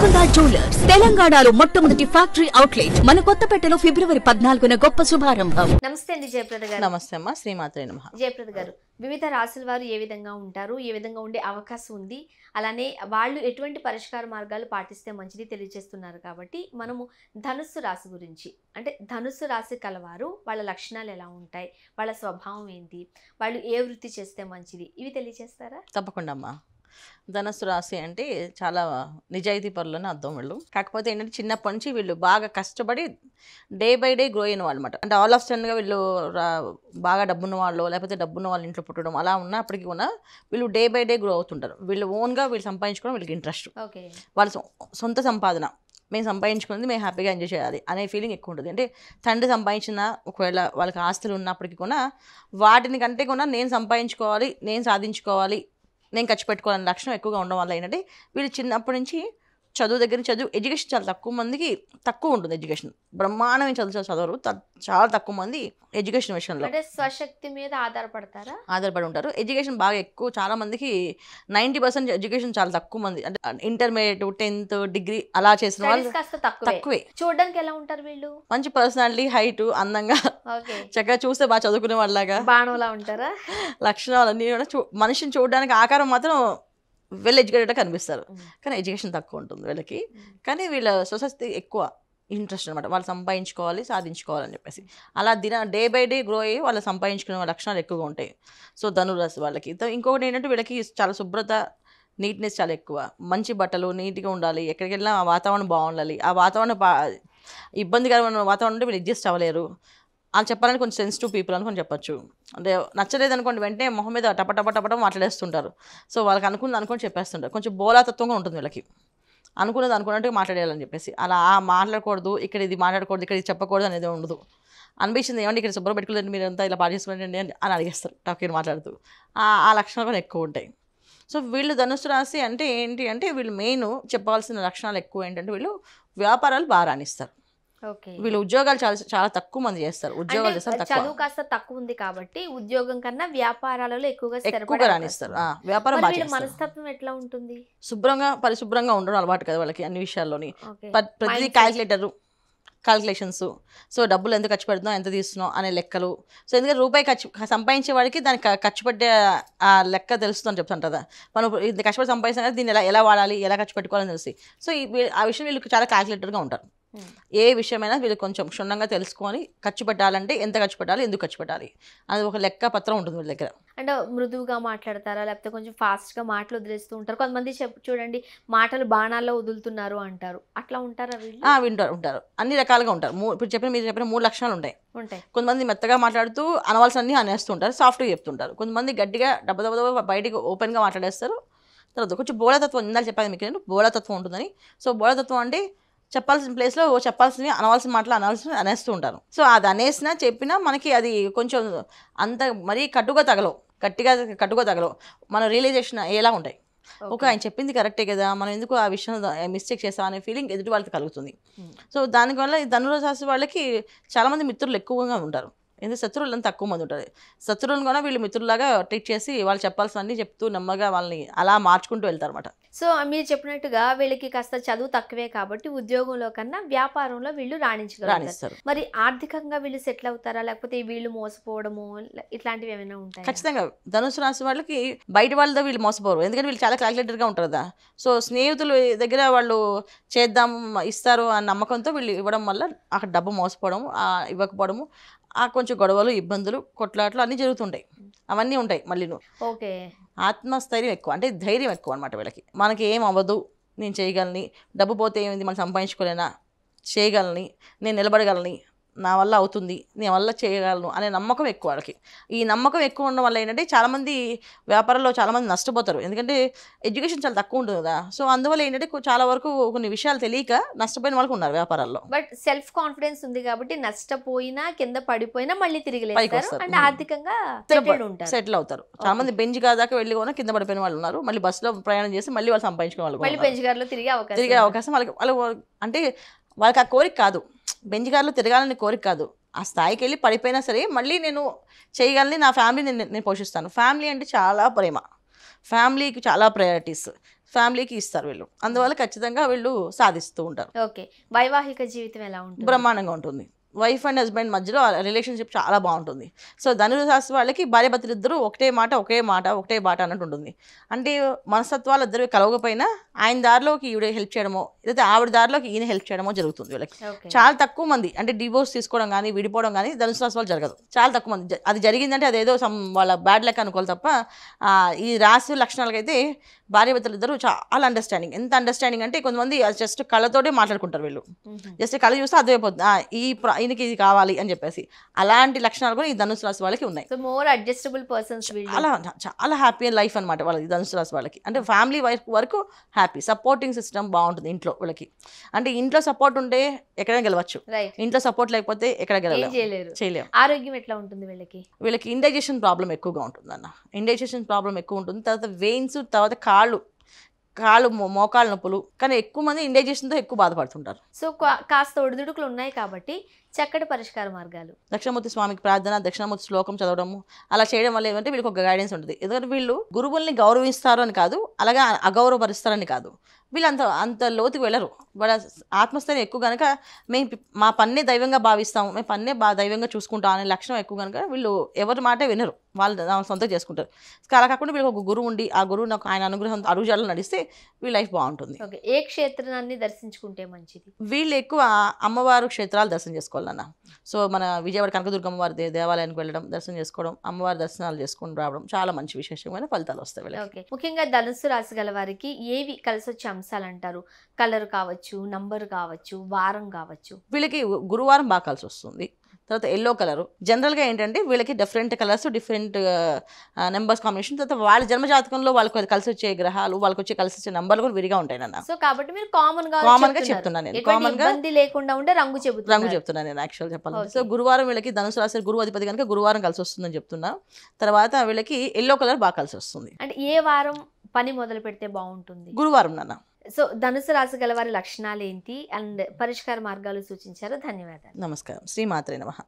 Golconda jewellers తెలంగాణలో మొట్టమొదటి factory outlet మన కొత్తపేటలో ఫిబ్రవరి 14న గొప్ప శుభారంభం. నమస్తే అండి జయప్రద గారు. నమస్తే అమ్మా, శ్రీమాత్రే నమః. జయప్రద గారు, వివిధ రాశుల వారు ఏ విధంగా ఉంటారు, ఏ విధంగా ఉండే అవకాశం ఉంది, అలానే వాళ్ళు ఎటువంటి పరిష్కార మార్గాలు పాటిస్తే మంచిది తెలియజేస్తున్నారు. కాబట్టి మనము ధనుస్సు రాశి గురించి, అంటే ధనుస్సు రాశి కలవారు వాళ్ళ లక్షణాలు ఎలా ఉంటాయి, వాళ్ళ స్వభావం ఏంటి, వాళ్ళు ఏ వృత్తి చేస్తే మంచిది, ఇవి తెలియజేస్తారా? తప్పకుండా అమ్మా. ధనుస్సు రాశి అంటే చాలా నిజాయితీ పరులని అర్థం వీళ్ళు. కాకపోతే ఏంటంటే చిన్నప్పటి నుంచి వీళ్ళు బాగా కష్టపడి డే బై డే గ్రో అయిన వాళ్ళు అనమాట. అంటే ఆల్ ఆఫ్ సడన్గా వీళ్ళు బాగా డబ్బున్న వాళ్ళు, లేకపోతే డబ్బున్న వాళ్ళ ఇంట్లో పుట్టడం అలా ఉన్నప్పటికీ కూడా వీళ్ళు డే బై డే గ్రో అవుతుంటారు. వీళ్ళు ఓన్గా వీళ్ళు సంపాదించుకోవడం వీళ్ళకి ఇంట్రెస్ట్. వాళ్ళ సొంత సంపాదన మేము సంపాదించుకున్నది మేము హ్యాపీగా ఎంజాయ్ చేయాలి అనే ఫీలింగ్ ఎక్కువ ఉంటుంది. అంటే తండ్రి సంపాదించిన ఒకవేళ వాళ్ళకి ఆస్తులు ఉన్నప్పటికీ కూడా వాటిని కంటే కూడా నేను సంపాదించుకోవాలి, నేను సాధించుకోవాలి, నేను ఖర్చు పెట్టుకోవాలనే లక్షణం ఎక్కువగా ఉండడం వల్ల ఏంటంటే వీళ్ళు చిన్నప్పటి నుంచి చదువు దగ్గర చదువు ఎడ్యుకేషన్ చాలా తక్కువ మందికి తక్కువ ఉంటుంది. ఎడ్యుకేషన్ బ్రహ్మాండమైన చదవరు, చాలా తక్కువ మంది ఎడ్యుకేషన్ విషయంలో. అంటే స్వశక్తి మీద ఆధారపడి ఉంటారు. ఎడ్యుకేషన్ బాగా ఎక్కువ, చాలా మందికి 90% ఎడ్యుకేషన్ చాలా తక్కువ మంది. అంటే ఇంటర్మీడియట్, 10th, డిగ్రీ అలా చేసిన వాళ్ళు తక్కువే. చూడడానికి ఎలా ఉంటారు వీళ్ళు? మంచి పర్సనాలిటీ, హైట్, అందంగా, చక్కగా చూస్తే బాగా చదువుకునే వాళ్ళలాగా బాణంలా ఉంటారా? లక్షణాలు అన్నీ కూడా మనిషిని చూడడానికి ఆకారం మాత్రం వెల్ ఎడ్యుకేటెడ్గా కనిపిస్తారు, కానీ ఎడ్యుకేషన్ తక్కువ ఉంటుంది వీళ్ళకి. కానీ వీళ్ళ సొసైటీ ఎక్కువ ఇంట్రెస్ట్ అనమాట, వాళ్ళు సంపాదించుకోవాలి, సాధించుకోవాలని చెప్పేసి అలా డే బై డే గ్రో అయ్యి వాళ్ళు సంపాదించుకునే లక్షణాలు ఎక్కువగా ఉంటాయి. సో ధనురాశి వాళ్ళకి ఇంకొకటి ఏంటంటే వీళ్ళకి చాలా శుభ్రత, నీట్నెస్ చాలా ఎక్కువ. మంచి బట్టలు, నీట్గా ఉండాలి, ఎక్కడికి వెళ్ళినా ఆ వాతావరణం బాగుండాలి. ఆ వాతావరణం ఇబ్బందికరమైన వాతావరణం ఉంటే వీళ్ళు అడ్జస్ట్ అవ్వలేరు. అని చెప్పాలని కొంచెం సెన్సిటివ్ పీపుల్ అనుకొని చెప్పొచ్చు. అంటే నచ్చలేదు అనుకోండి వెంటనే మొహం మీద టపటపటపటం మాట్లాడేస్తుంటారు. సో వాళ్ళకి అనుకుని చెప్పేస్తుంటారు. కొంచెం బోలాతత్వంగా ఉంటుంది వీళ్ళకి, అనుకున్నది అనుకున్నట్టుగా మాట్లాడేయాలని చెప్పేసి. అలా మాట్లాడకూడదు, ఇక్కడ ఇది మాట్లాడకూడదు, ఇక్కడ ఇది చెప్పకూడదు అనేది ఉండదు. అనిపించింది ఏమంటే ఇక్కడ శుభ్రం పెట్టుకోలేండి, మీరు అంతా ఇలా పాటు చేసుకోండి అని అడిగేస్తారు టాకీని మాట్లాడుతూ. ఆ లక్షణాలు కూడా ఎక్కువ ఉంటాయి. సో వీళ్ళు ధనుస్సు రాశి అంటే ఏంటి అంటే వీళ్ళు మెయిన్ చెప్పాల్సిన లక్షణాలు ఎక్కువ ఏంటంటే వీళ్ళు వ్యాపారాలు బాగా రాణిస్తారు. వీళ్ళు ఉద్యోగాలు చాలా తక్కువ మంది చేస్తారు. ఉద్యోగాలు చేస్తారు, చదువు కాస్త తక్కువ ఉంది కాబట్టి ఉద్యోగం కన్నా వ్యాపారాలలో ఎక్కువగా రాణిస్తారు. వ్యాపారం బాగా చేస్తారు. మనస్తత్వం ఎట్లా ఉంటుంది? శుభ్రంగా పరిశుభ్రంగా ఉండడం అలవాటు కదా వాళ్ళకి అన్ని విషయాల్లోని. ప్రతి క్యాల్కులేషన్స్, సో డబ్బులు ఎంత ఖర్చు పెడుతున్నాం, ఎంత తీస్తున్నాం అనే లెక్కలు. సో ఎందుకంటే రూపాయి సంపాదించే వాడికి దానికి ఖర్చు పెట్టే ఆ లెక్క తెలుస్తుందని చెప్తాను కదా. మనం ఇది కష్టపడి సంపాదిస్తాం కదా, దీన్ని ఎలా వాడాలి, ఎలా ఖర్చు పెట్టుకోవాలని తెలిసి. సో ఆ విషయం వీళ్ళకి చాలా క్యాల్కులేటర్గా ఉంటారు. ఏ విషయమైనా వీళ్ళు కొంచెం క్షుణ్ణంగా తెలుసుకొని ఖర్చు పెట్టాలంటే ఎంత ఖర్చు పెట్టాలి, ఎందుకు ఖర్చు పెట్టాలి అది ఒక లెక్క పత్రం ఉంటుంది వీళ్ళ దగ్గర. అంటే మృదువుగా మాట్లాడతారా, లేకపోతే కొంచెం ఫాస్ట్గా మాటలు వదిలేస్తూ ఉంటారు? కొంతమంది చూడండి మాటలు బాణాల్లో వదులుతున్నారు అంటారు, అట్లా ఉంటారా వీళ్ళు? ఉంటారు అన్ని రకాలుగా ఉంటారు. ఇప్పుడు మీరు చెప్పిన 3 లక్షణాలు ఉంటాయి. కొంతమంది మెత్తగా మాట్లాడుతూ అనవలసన్ని అనేస్తుంటారు, సాఫ్ట్గా చెప్తుంటారు. కొంతమంది గట్టిగా దెబ్బ బయటికి ఓపెన్గా మాట్లాడేస్తారు. తర్వాత కొంచెం బోళతత్వం, ఇందాక చెప్పాను మీకు నేను బోళతత్వం ఉంటుందని. సో బోళతత్వం అంటే చెప్పాల్సిన ప్లేస్లో చెప్పాల్సినవి అనవలసిన మాటలు అనేస్తూ ఉంటారు. సో అది అనేసినా చెప్పినా మనకి అది కొంచెం అంత మరీ కట్టుగా తగలవు. మన రియలైజేషన్ ఎలా ఉంటాయి, ఓకే ఆయన చెప్పింది కరెక్టే కదా, మనం ఎందుకు ఆ విషయం మిస్టేక్ చేస్తాం అనే ఫీలింగ్ ఎదుటి వాళ్ళకి కలుగుతుంది. సో దానివల్ల ఈ ధనురాశి వాళ్ళకి చాలామంది మిత్రులు ఎక్కువగా ఉంటారు. ఎందుకంటే శత్రువులు తక్కువ మంది ఉంటారు. శత్రువులను కూడా వీళ్ళు మిత్రులాగా ట్రీట్ చేసి వాళ్ళు చెప్పాల్సినవన్నీ చెప్తూ నెమ్మగా వాళ్ళని అలా మార్చుకుంటూ వెళ్తారు అనమాట. సో మీరు చెప్పినట్టుగా వీళ్ళకి కాస్త చదువు తక్కువే కాబట్టి ఉద్యోగంలో కన్నా వ్యాపారంలో వీళ్ళు రాణించగలుగుతారు. మరి ఆర్థికంగా వీళ్ళు సెటిల్ అవుతారా, లేకపోతే వీళ్ళు మోసపోవడము ఇట్లాంటివి ఏమైనా ఉంటాయి? ఖచ్చితంగా ధనుసు రాశి వాళ్ళకి బయట వాళ్ళతో వీళ్ళు మోసపోరు, ఎందుకంటే వీళ్ళు చాలా క్యాలిక్యులేటర్గా ఉంటారు కదా. సో స్నేహితులు దగ్గర వాళ్ళు చేద్దాం ఇస్తారు అన్న నమ్మకంతో వీళ్ళు ఇవ్వడం వల్ల అక్కడ డబ్బు మోసపోవడం, ఇవ్వకపోవడము, కొంచెం గొడవలు, ఇబ్బందులు, కొట్లాట్లు అన్నీ జరుగుతుంటాయి. అవన్నీ ఉంటాయి. మళ్ళీ ఆత్మస్థైర్యం ఎక్కువ, అంటే ధైర్యం ఎక్కువ అనమాట వీళ్ళకి. మనకి ఏం అవ్వదు, నేను చేయగలని, డబ్బు పోతే ఏమైంది, మనం సంపాదించుకోలేనా, చేయగలని, నేను నిలబడగలని, నా వల్ల అవుతుంది, నేను వల్ల చేయగలను అనే నమ్మకం ఎక్కువ వాళ్ళకి. ఈ నమ్మకం ఎక్కువ ఉండడం వల్ల ఏంటంటే చాలామంది వ్యాపారంలో చాలామంది నష్టపోతారు, ఎందుకంటే ఎడ్యుకేషన్ చాలా తక్కువ ఉంటుంది కదా. సో అందువల్ల ఏంటంటే చాలా వరకు కొన్ని విషయాలు తెలియక నష్టపోయిన వాళ్ళకు ఉన్నారు వ్యాపారాల్లో. బట్ సెల్ఫ్ కాన్ఫిడెన్స్ ఉంది కాబట్టి నష్టపోయినా కింద పడిపోయినా మళ్ళీ తిరిగి ఆర్థికంగా సెటిల్ అవుతారు. చాలా మంది బెంచ్ కార్ దాకా వెళ్ళి కూడా కింద పడిపోయిన వాళ్ళు ఉన్నారు. మళ్ళీ బస్సులో ప్రయాణం చేసి మళ్ళీ వాళ్ళు సంపాదించుకునే వాళ్ళు, తిరిగే అవకాశం వాళ్ళు అంటే వాళ్ళకి ఆ కోరిక కాదు, బెంచ్ కార్లో తిరగాలని కోరిక కాదు, ఆ స్థాయికి వెళ్ళి పడిపోయినా సరే మళ్ళీ నేను చేయగలని, నా ఫ్యామిలీని నేను పోషిస్తాను. ఫ్యామిలీ అంటే చాలా ప్రేమ. ఫ్యామిలీకి చాలా ప్రయారిటీస్ ఫ్యామిలీకి ఇస్తారు వీళ్ళు, అందువల్ల ఖచ్చితంగా వీళ్ళు సాధిస్తూ ఉంటారు. ఓకే, వైవాహిక జీవితం ఎలా ఉంటుంది? బ్రహ్మాండంగా ఉంటుంది. వైఫ్ అండ్ హస్బెండ్ మధ్యలో రిలేషన్షిప్ చాలా బాగుంటుంది. సో ధనురాశి వాళ్ళకి భార్యాభర్తలు ఇద్దరు ఒకటే మాట ఒకటే బాట అన్నట్టు ఉంటుంది. అంటే మనస్తత్వాలు ఇద్దరు కలవకపోయినా ఆయన దారిలోకి ఈవిడ హెల్ప్ చేయడమో లేదా ఆవిడ దారిలోకి ఈయన హెల్ప్ చేయడమో జరుగుతుంది వీళ్ళకి. ఓకే. చాలా తక్కువ మంది అంటే డివోర్స్ తీసుకోవడం కానీ విడిపోవడం కానీ ధనుసు రాశి వాళ్ళు జరగదు. చాలా తక్కువ మంది అది జరిగిందంటే అదేదో వాళ్ళ బ్యాడ్ లక్ అనుకోవాలి తప్ప ఈ రాశి లక్షణాలకైతే భార్యాభర్తలు ఇద్దరు చాలా అండర్స్టాండింగ్. ఎంత అండర్స్టాండింగ్ అంటే కొంతమంది జస్ట్ కళ్ళతోటే మాట్లాడుకుంటారు వీళ్ళు. జస్ట్ కళ చూస్తే అర్థమైపోతుంది ఈయనకి ఇది కావాలి అని చెప్పేసి. అలాంటి లక్షణాలు కూడా ఈ ధనుసు రాశి వాళ్ళకి ఉన్నాయి. సో మోర్ అడ్జస్టబుల్ పర్సన్స్ వీళ్ళు. చాలా చాలా హ్యాపీ లైఫ్ అనమాట వాళ్ళకి ధనుసు రాశి వాళ్ళకి. అంటే ఫ్యామిలీ వరకు హ్యాపీ, సపోర్టింగ్ సిస్టమ్ బాగుంటుంది ఇంట్లో వీళ్ళకి. అంటే ఇంట్లో సపోర్ట్ ఉంటే ఎక్కడైనా గెలవచ్చు, రైట్. ఇంట్లో సపోర్ట్ లేకపోతే ఎక్కడ ఏం చేయలేరు. చేయలేము. ఆరోగ్యం ఎట్లా ఉంటుంది వీళ్ళకి ఇండైజెషన్ ప్రాబ్లం ఎక్కువగా ఉంటుంది అన్న. ఇండైజెషన్ ప్రాబ్లం ఎక్కువ ఉంటుంది. తర్వాత వెయిన్స్, తర్వాత కాళ్ళు మోకాళ్ళ నొప్పులు. కానీ ఎక్కువ మంది ఇండైజెషన్తో ఎక్కువ బాధపడుతుంటారు. సో కాస్త ఒడిదుడుకులు ఉన్నాయి కాబట్టి చక్కటి పరిష్కార మార్గాలు. దక్షిణామూర్తి స్వామికి ప్రార్థన, దక్షిణామూర్తి శ్లోకం చదవడము అలా చేయడం వల్ల ఏమంటే వీళ్ళకి ఒక గైడెన్స్ ఉంటుంది. ఎందుకంటే వీళ్ళు గురువుల్ని గౌరవిస్తారు అని కాదు, అలాగా అగౌరవపరుస్తారని కాదు. వీళ్ళు అంత లోతుకు వెళ్ళరు. వాళ్ళ ఆత్మస్థైర్యం ఎక్కువ కనుక మేము మా పన్నే దైవంగా భావిస్తాము, మేము పన్నే దైవంగా చూసుకుంటాం అనే లక్షణం ఎక్కువ కనుక వీళ్ళు ఎవరి మాట వినరు, వాళ్ళు సొంతంగా చేసుకుంటారు. అలా కాకుండా వీళ్ళకి ఒక గురువు ఉండి ఆ గురువు నాకు ఆయన అనుగ్రహం అడుగుజాడలు నడిస్తే వీళ్ళ లైఫ్ బాగుంటుంది. ఓకే, ఏ క్షేత్రాన్ని దర్శించుకుంటే మంచిది? వీళ్ళు ఎక్కువ అమ్మవారు క్షేత్రాలు దర్శనం చేసుకోవాలన్న. సో మన విజయవాడ కనకదుర్గమ్మ వారి దేవాలయానికి వెళ్ళడం, దర్శనం చేసుకోవడం, అమ్మవారి దర్శనాలు చేసుకుని రావడం చాలా మంచి విశేషమైన ఫలితాలు వస్తాయి వీళ్ళకి. ఓకే, ముఖ్యంగా ధనుస్సు రాశి గల వారికి ఏవి కలిసి వచ్చే అంశాలు అంటారు? కలర్ కావచ్చు, నంబర్ కావచ్చు, వారం కావచ్చు. వీళ్ళకి గురువారం బాగా కలిసి వస్తుంది. తర్వాత ఎల్లో కలరు. జనరల్గా ఏంటంటే వీళ్ళకి different colours, different numbers combination. తర్వాత వాళ్ళ జన్మజాతకంలో వాళ్ళకి కలిసి వచ్చే గ్రహాలు, వాళ్ళకి కలిసి వచ్చే నంబర్లు కూడా విడిగా ఉంటాయి నాన్న. సో కాబట్టి మీరు కామన్ గా చెప్తున్నాను నేను. కామన్ గా ఇబ్బంది లేకుండా ఉండే రంగు చెప్తున్నాను నేను యాక్చువల్ చెప్పాలి. సో గురువారం వీళ్ళకి ధనుసు రాశి గురువు అధిపతి కనుక గురువారం కలిసి వస్తుందని చెప్తున్నా. తర్వాత వీళ్ళకి ఎల్లో కలర్ బాగా కలిసి వస్తుంది. అంటే ఏ వారం పని మొదలు పెడితే బాగుంటుంది? గురువారం నాన్న. సో ధనుసు రాశి గల వారి లక్షణాలు ఏంటి అండ్ పరిష్కార మార్గాలు సూచించారు. ధన్యవాదాలు. నమస్కారం. శ్రీమాత్రే నమః.